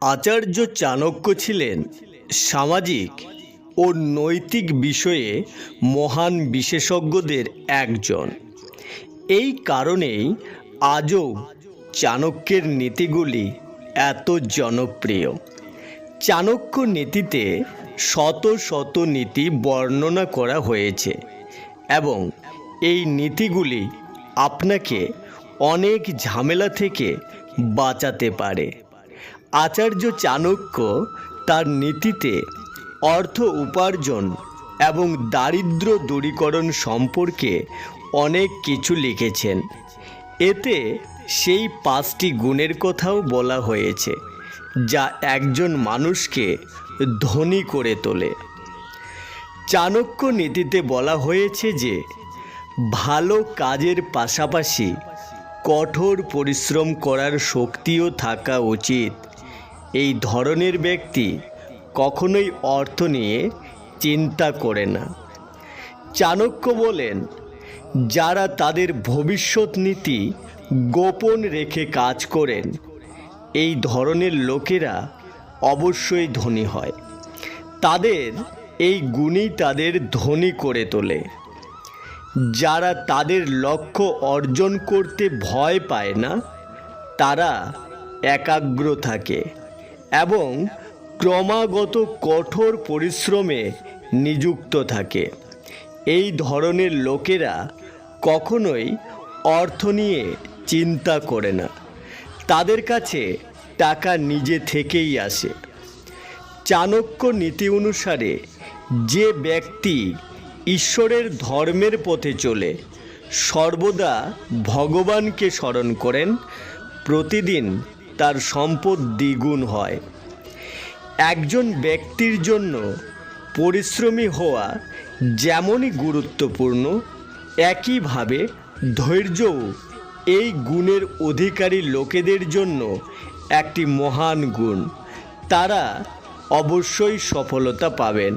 আচার্য চাণক্য ছিলেন সামাজিক ও নৈতিক বিষয়ে মহান বিশেষজ্ঞদের একজন। এই কারণেই আজও চাণক্যের নীতিগুলি এত জনপ্রিয়। চাণক্য নীতিতে শত শত নীতি বর্ণনা করা হয়েছে এবং এই নীতিগুলি আপনাকে অনেক ঝামেলা থেকে বাঁচাতে পারে। আচার্য চাণক্য তার নীতিতে অর্থ উপার্জন এবং দারিদ্র্য দূরীকরণ সম্পর্কে অনেক কিছু লিখেছেন। এতে সেই 5টি গুণের কথাও বলা হয়েছে যা একজন মানুষকে ধনী করে তোলে। চাণক্য নীতিতে বলা হয়েছে যে ভালো কাজের পাশাপাশি কঠোর পরিশ্রম করার শক্তিও থাকা উচিত। এই ধরনের ব্যক্তি কখনোই অর্থ নিয়ে চিন্তা করে না। চাণক্য বলেন, যারা তাদের ভবিষ্যৎ নীতি গোপন রেখে কাজ করেন এই ধরনের লোকেরা অবশ্যই ধনী হয়। তাদের এই গুণই তাদের ধনী করে তোলে। যারা তাদের লক্ষ্য অর্জন করতে ভয় পায় না তারা একাগ্র থাকে এবং ক্রমাগত কঠোর পরিশ্রমে নিযুক্ত থাকে। এই ধরনের লোকেরা কখনোই অর্থ নিয়ে চিন্তা করে না। তাদের কাছে টাকা নিজে থেকেই আসে। চাণক্য নীতি অনুসারে যে ব্যক্তি ঈশ্বরের ধর্মের পথে চলে সর্বদা ভগবানকে স্মরণ করেন প্রতিদিন তার সম্পদ দ্বিগুণ হয়। একজন ব্যক্তির জন্য পরিশ্রমী হওয়া যেমনই গুরুত্বপূর্ণ একইভাবে ধৈর্যও এই গুণের অধিকারী লোকেদের জন্য একটি মহান গুণ। তারা অবশ্যই সফলতা পাবেন।